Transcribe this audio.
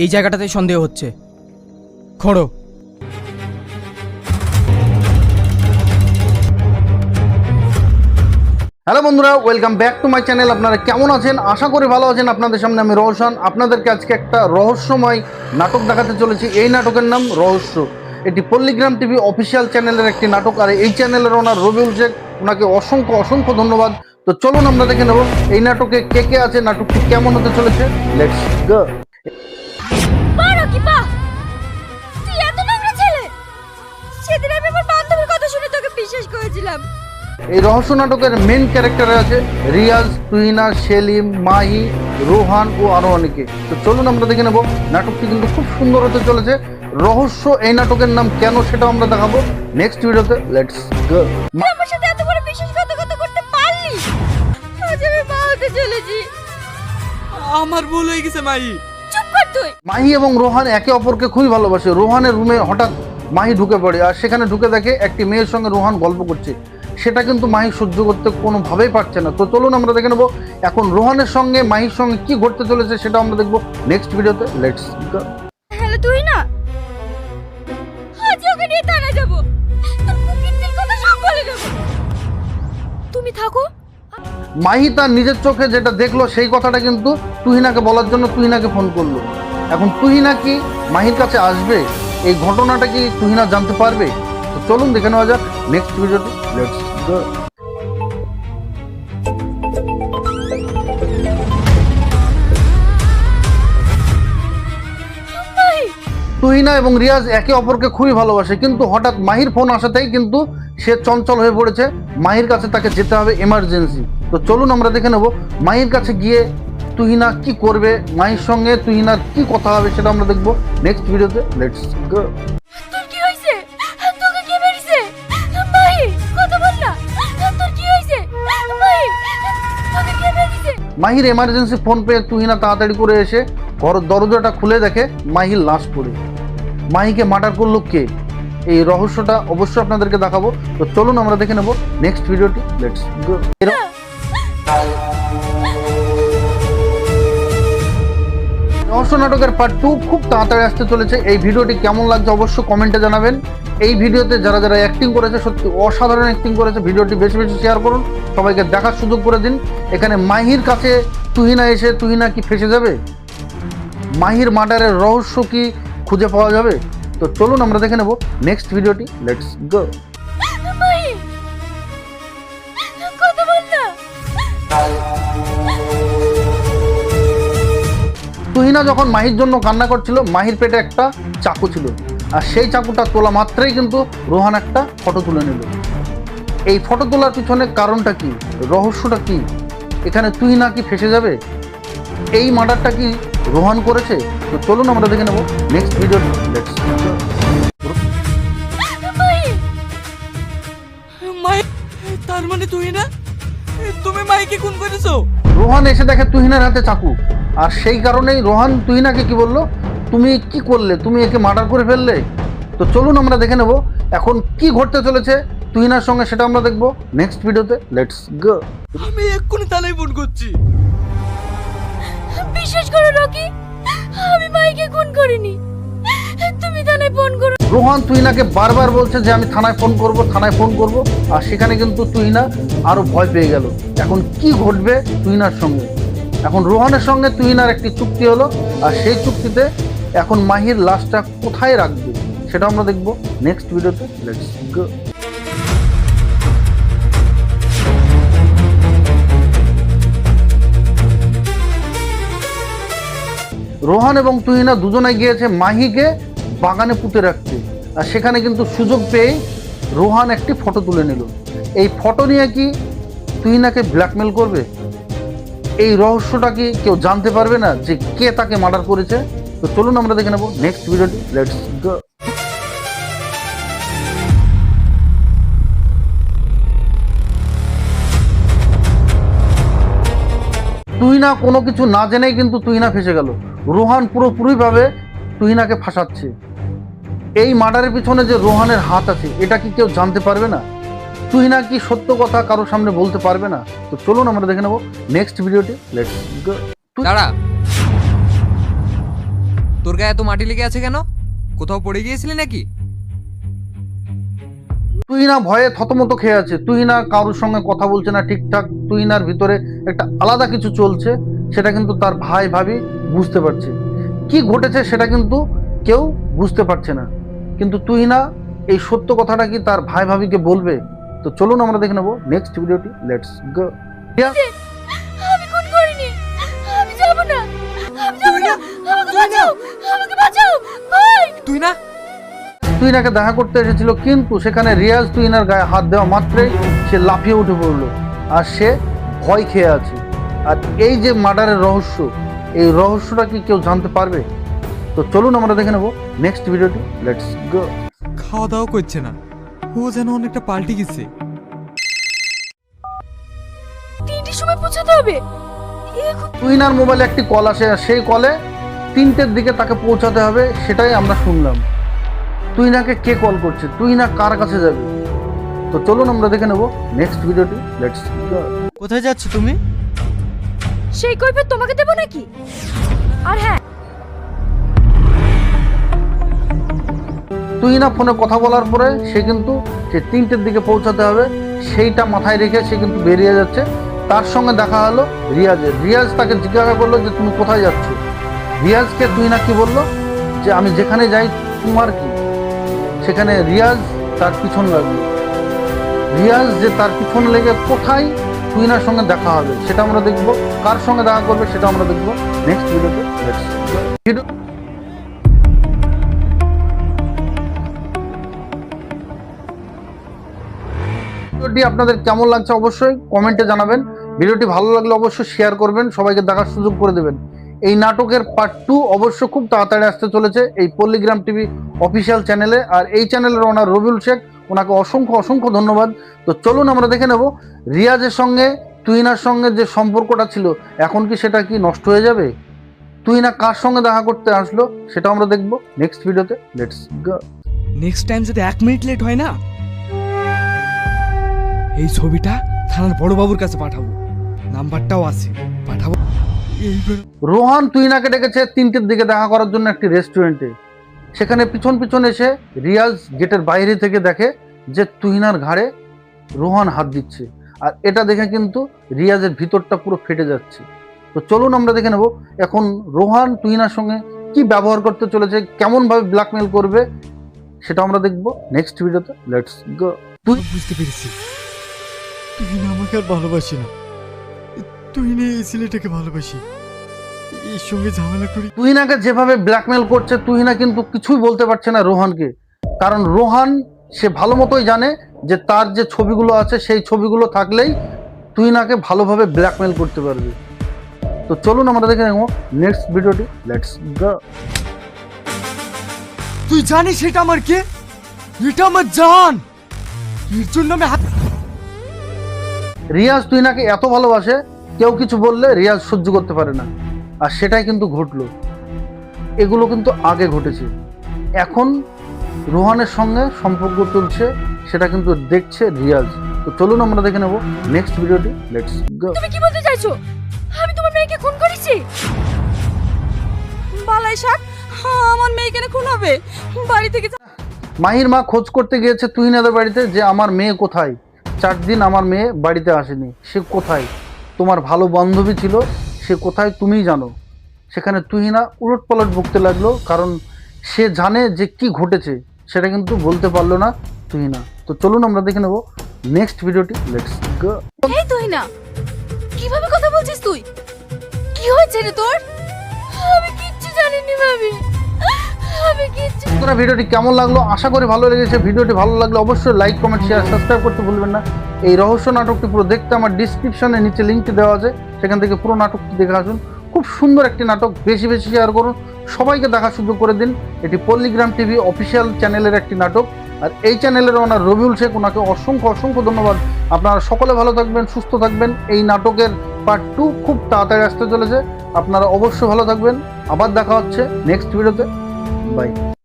এই জায়গাটাতে সন্দেহ হচ্ছে। খোঁড়ো। হ্যালো বন্ধুরা, welcome back to my channel. আপনারা কেমন আছেন? আশা করি ভালো আছেন। আপনাদের সামনে আমি রওশন আপনাদেরকে আজকে একটা রহস্যময় নাটক দেখাতে চলেছি। এই নাটকের নাম রহস্য। এটি পল্লীগ্রাম টিভি অফিসিয়াল চ্যানেলের একটি নাটক, আর এই চ্যানেলের ওনার রবিউল শেখ, ওনাকে অসংখ্য অসংখ্য ধন্যবাদ। তো চলুন আমরা দেখে নেব এই নাটকে কে কে আছে, নাটকটি কেমন হতে চলেছে। Let's go. মারো কি পা? তুই এত নোংরা ছেলে! সেদিন আমি আমার বান্ধবীর কথা শুনে তোকে বিশ্বাস করেছিলাম। এই রহস্য নাটকের মেন ক্যারেক্টারে আছে রিয়াজ, তুহিনা, সেলিম, মাহি, রোহান ও আরো অনেকে। তো চলুন আমরা দেখে নেব। নাটকটি কিন্তু খুব সুন্দর হতে চলেছে। রহস্য এই নাটকের নাম কেন সেটা আমরা দেখাবো নেক্সট ভিডিওতে। Let's go. তুই আমার সাথে এত বড় বিশ্বাসঘাতকতা করতে পারলি? আজ আমি মা হতে চলেছি। আমার ভুল হয়ে গেছে মাই। চুপ কর তুই। মাহি এবং রোহান একে অপরকে খুবই ভালোবাসে। রোহানের রুমে হঠাৎ মাহি ঢুকে পড়ে, আর সেখানে ঢুকে দেখে একটি মেয়ের সঙ্গে রোহান গল্প করছে। সেটা কিন্তু মাহি সহ্য করতে কোনোভাবেই পারছে না। তো চলুন আমরা দেখে নেবো এখন রোহানের সঙ্গে মাহির সঙ্গে কি ঘটতে চলেছে সেটা আমরা দেখবো নেক্সট ভিডিওতে। Let's go. হ্যালো তুই না, আজ ওকে নিয়ে থানায় যাবো। তোর কুকীর্তির কথা সব বলে দেবো। তুমি থাকো। মাহি তার নিজের চোখে যেটা দেখলো সেই কথাটা কিন্তু তুহিনাকে বলার জন্য তুহিনাকে ফোন করলো। এখন তুহিনা কি মাহির কাছে আসবে? এই ঘটনাটা কি তুহিনা জানতে পারবে? তো চলুন দেখে নেওয়া যাক নেক্সট ভিডিওতে। Let's go. মাহি, তুহিনা এবং রিয়াজ একে অপরকে খুবই ভালোবাসে, কিন্তু হঠাৎ মাহির ফোন আসাতেই কিন্তু সে চঞ্চল হয়ে পড়েছে। মাহির কাছে তাকে যেতে হবে এমার্জেন্সি। তো চলুন আমরা দেখে নেব মাহির কাছে গিয়ে তুহিনা কি করবে, মাহির সঙ্গে তুহিনার কি কথা হবে সেটা আমরা দেখবো নেক্সট ভিডিওতে। Let's go. তোর কি হয়েছে? তোকে কে মেরেছে? মাহি, কথা বল না। তোর কি হয়েছে? মাহি, তোকে কে মেরেছে? মাহির এমার্জেন্সি ফোন পেয়ে তুহিনা তাড়াতাড়ি করে এসে ঘরের দরজাটা খুলে দেখে মাহির লাশ পড়ে। মাহিকে মার্ডার করলো কে, এই রহস্যটা অবশ্যই আপনাদেরকে দেখাবো। তো চলুন আমরা দেখে নেব নেক্সট ভিডিওটি। Let's go. রহস্য নাটকের পার্ট 2 খুব তাড়াতাড়ি আসতে চলেছে। এই ভিডিওটি কেমন লাগছে অবশ্যই কমেন্টে জানাবেন। এই ভিডিওতে যারা যারা অ্যাক্টিং করেছে সত্যি অসাধারণ অ্যাক্টিং করেছে। ভিডিওটি বেশি বেশি শেয়ার করুন, সবাইকে দেখার সুযোগ করে দিন। এখানে মাহির কাছে তুহিনা এসে তুহিনা কি ফেসে যাবে? মাহির মার্ডারের রহস্য কি খুঁজে পাওয়া যাবে? তো চলুন আমরা দেখে নেব নেক্সট ভিডিওটি। Let's go. মাহি, কথা বল না। তুহিনা যখন মাহির জন্য কান্না করছিল, মাহির পেটে একটা চাকু ছিল, আর সেই চাকুটা তোলা মাত্রই কিন্তু রোহান একটা ফটো তুলে নিল। এই ফটো তোলার পিছনে কারণটা কি, রহস্যটা কি? এখানে তুহিনা কি ফেসে যাবে? এই মার্ডারটা কি রোহান করেছে? তো চলুন আমরা দেখে নেব নেক্সট ভিডিও। লেটস মাহি, মাই, তার মানে তুই না, তুমি মাইকে খুন করেছো? রোহান এসে দেখে তুহিনার হাতে চাকু, আর সেই কারণেই রোহান তুহিনাকে কি বললো, তুমি কি করলে, তুমি একে মার্ডার করে ফেললে। তো চলুন আমরা দেখে নেব এখন কি ঘটতে চলেছে তুহিনার সঙ্গে সেটা আমরা দেখবো নেক্সট ভিডিওতে। Let's go. আমি এক্ষুনি তালাই ফোন করছি। বিশ্বাস করো রকি, আমি মাইকে খুন করিনি। তুমি থানায় ফোন করো। রোহান তুহিনাকে বারবার বলছে যে আমি থানায় ফোন করব, থানায় ফোন করব, আর সেখানে কিন্তু তুহিনা আরো ভয় পেয়ে গেল। এখন কি ঘটবে তুহিনার সঙ্গে? এখন রোহানের সঙ্গে তুহিনার একটি চুক্তি হলো, আর সেই চুক্তিতে এখন মাহির লাশটা কোথায় রাখবে সেটা আমরা দেখবো নেক্সট ভিডিওতে। Let's go. রোহান এবং তুহিনা দুজনে গিয়েছে মাহিকে বাগানে পুঁতে রাখতে, আর সেখানে কিন্তু সুযোগ পেয়ে রোহান একটি ফটো তুলে নিল। এই ফটো নিয়ে কি তুহিনাকে ব্ল্যাকমেল করবে? এই রহস্যটা কি কেউ জানতে পারবে না যে কে তাকে মার্ডার করেছে? তো চলুন আমরা দেখে নেব নেক্সট ভিডিওটি। Let's go. তুহিনা কোনো কিছু না জেনেই কিন্তু তুহিনা ফেসে গেল। রোহান পুরোপুরিভাবে তুহিনাকে ফাঁসাচ্ছে। এই মার্ডারের পিছনে যে রোহানের হাত আছে এটা কি কেউ জানতে পারবে না? তুহিনা কি সত্য কথা কারোর সামনে বলতে পারবে না? তো চলুন আমরা দেখে নেব নেক্সট ভিডিওটি। Let's go. দাঁড়া, তোর গায়ে এত মাটি লেগে আছে কেন? কোথাও পড়ে গিয়েছিলি নাকি? তুই না ভয়ে থতমত খেয়ে আছে, তুই না কারোর সঙ্গে কথা বলছে না ঠিকঠাক, তুই নার ভিতরে একটা আলাদা কিছু চলছে, সেটা কিন্তু তার ভাই ভাবি বুঝতে পারছে। কি ঘটেছে সেটা কিন্তু কেউ বুঝতে পারছে না, কিন্তু তুই না এই সত্য কথাটা কি তার ভাই ভাবিকে বলবে? তো চলুন আমরা দেখে নেবো নেক্সট ভিডিওটি। Let's go. আমি খুন করিনি, আমি যাব না, আমি যাব না, আমাকে বাঁচাও, আমাকে বাঁচাও ভাই। তুই না তুইনাকে দেখা করতে এসেছিল, কিন্তু সেখানে রিয়াজ তুইনার গায়ে হাত দেওয়া মাত্রই সে লাফিয়ে উঠে পড়লো, আর সে ভয় খেয়ে আছে। আর এই যে মার্ডারের রহস্য, এই রহস্যটা কি কেউ জানতে পারবে? তো চলুন আমরা দেখে নেবো নেক্সট ভিডিওটি। Let's go. খাওয়া দাওয়া করছে না, ও যেন অনেকটা পাল্টে গেছে। 3টের সময় পৌঁছাতে হবে। এখন তুইনার মোবাইলে একটি কল আসে, আর সেই কলে 3টের দিকে তাকে পৌঁছাতে হবে, সেটাই আমরা শুনলাম। তুইনাকে কে কল করছে, তুইনা কার কাছে যাবে? তো চলুন আমরা দেখে নেবো নেক্সট ভিডিওটি। Let's go. কোথায় যাচ্ছ তুমি? সেই কৈফিয়ত তোমাকে দেব নাকি? আর হ্যাঁ, তুই না ফোনে কথা বলার পরে সে কিন্তু সে 3টের দিকে পৌঁছাতে হবে, সেইটা মাথায় রেখে সে কিন্তু বেরিয়ে যাচ্ছে। তার সঙ্গে দেখা হলো রিয়াজের। রিয়াজ তাকে জিজ্ঞাসা করলো যে তুমি কোথায় যাচ্ছ। রিয়াজকে তুই না কি বললো যে আমি যেখানে যাই তোমার কি? সেখানে রিয়াজ তার পিছন লাগলো। রিয়াজ যে তার পিছন লেগে কোথায় তুইনার সঙ্গে দেখা হবে সেটা আমরা দেখবো, কার সঙ্গে দেখা করবে সেটা আমরা দেখবো নেক্সট ভিডিওতে। ভিডিওটি আপনাদের কেমন লাগছে অবশ্যই কমেন্টে জানাবেন। ভিডিওটি ভালো লাগলে অবশ্যই শেয়ার করবেন, সবাইকে দেখার সুযোগ করে দেবেন। এই নাটকের পার্ট 2 অবশ্য খুব তাড়াতাড়ি আসতে চলেছে এই পল্লীগ্রাম টিভি অফিসিয়াল চ্যানেলে। আর এই চ্যানেলের ওনার রবিউল শেখ, ওনাকে অসংখ্য অসংখ্য ধন্যবাদ। তো চলুন আমরা দেখে নেব রিয়াজের সঙ্গে তুহিনার সঙ্গে যে সম্পর্কটা ছিল এখন কি সেটা কি নষ্ট হয়ে যাবে? তুহিনা কার সঙ্গে দেখা করতে আসলো সেটা আমরা দেখবো নেক্সট ভিডিওতে। Let's go. নেক্সট টাইম যদি 1 মিনিট লেট হয় না, এই ছবিটা থানার বড় বাবুর কাছে পাঠাবো, নাম্বারটাও আছে, পাঠাবো। এইবার রোহান তুহিনাকে ডেকেছে 3টের দিকে দেখা করার জন্য একটি রেস্টুরেন্টে। সেখানে পিছন পিছন এসে রিয়াজ গেটের বাইরে থেকে দেখে যে তুহিনার ঘাড়ে রোহান হাত দিচ্ছে, আর এটা দেখে কিন্তু রিয়াজের ভিতরটা পুরো ফেটে যাচ্ছে। তো চলুন আমরা দেখে নেব এখন রোহান তুহিনার সঙ্গে কি ব্যবহার করতে চলেছে, কেমন ভাবে ব্ল্যাকমেল করবে সেটা আমরা দেখবো নেক্সট ভিডিওতে। Let's go. বুঝতে পেরেছি তুই না আমাকে আর ভালোবাসি না, তুই না এই ছেলেটাকে ভালোবাসি, এর সঙ্গে ঝামেলা করি। তুহিনাকে যেভাবে ব্ল্যাকমেল করছে, তুহিনা কিন্তু কিছুই বলতে পারছে না রোহানকে, কারণ রোহান সে ভালো মতোই জানে যে তার যে ছবিগুলো আছে সেই ছবিগুলো থাকলেই তুহিনাকে ভালোভাবে ব্ল্যাকমেল করতে পারবে। তো চলুন আমরা দেখে নেব নেক্সট ভিডিওটি। Let's go. তুই জানিস এটা আমার কে? এটা আমার জান, এর জন্য আমি হাত। রিয়াজ তুহিনাকে এত ভালোবাসে, কেউ কিছু বললে রিয়াজ সহ্য করতে পারে না, আর সেটাই কিন্তু ঘটলো। এগুলো কিন্তু আগে ঘটেছে, এখন রোহানের সঙ্গে সম্পর্ক চলছে, সেটা কিন্তু দেখছে রিয়াজ। তো চলুন আমরা দেখে নেব নেক্সট ভিডিওটি। Let's go. তুমি কি বলতে চাইছো? আমি তোমার মেয়েকে খুন করেছি? বালাই শাক, আমার মেয়ে কেন খুন হবে? বাড়ি থেকে মাহির মা খোঁজ করতে গিয়েছে তুহিনাদের বাড়িতে যে আমার মেয়ে কোথায়, 4 দিন আমার মেয়ে বাড়িতে আসেনি, সে কোথায়? তোমার ভালো বান্ধবী ছিল, সে কোথায় তুমিই জানো। সেখানে তুহিনা উলট পালট বকতে লাগলো, কারণ সে জানে যে কি ঘটেছে, সেটা কিন্তু বলতে পারলো না তুহিনা। তো চলুন আমরা দেখে নেব নেক্সট ভিডিওটি। Let's go. এই তুই না, কিভাবে কথা বলছিস তুই? কি হয়েছে রে তোর? আমি কিচ্ছু জানিনি ভাবি, আমি কিচ্ছু। আপনারা ভিডিওটি কেমন লাগলো আশা করি ভালো লেগেছে। ভিডিওটি ভালো লাগলে অবশ্যই লাইক কমেন্ট শেয়ার সাবস্ক্রাইব করতে ভুলবেন না। এই রহস্য নাটকটি পুরো দেখতে আমার ডিসক্রিপশনে নিচে লিঙ্কটি দেওয়া আছে, সেখান থেকে পুরো নাটকটি দেখে আসুন। খুব সুন্দর একটি নাটক, বেশি বেশি শেয়ার করুন, সবাইকে দেখার সুযোগ করে দিন। এটি পল্লীগ্রাম টিভি অফিসিয়াল চ্যানেলের একটি নাটক, আর এই চ্যানেলের ওনার রবিউল শেখ, ওনাকে অসংখ্য অসংখ্য ধন্যবাদ। আপনারা সকলে ভালো থাকবেন, সুস্থ থাকবেন। এই নাটকের পার্ট 2 খুব তাড়াতাড়ি আসতে চলেছে, আপনারা অবশ্যই ভালো থাকবেন। আবার দেখা হচ্ছে নেক্সট ভিডিওতে। বাই।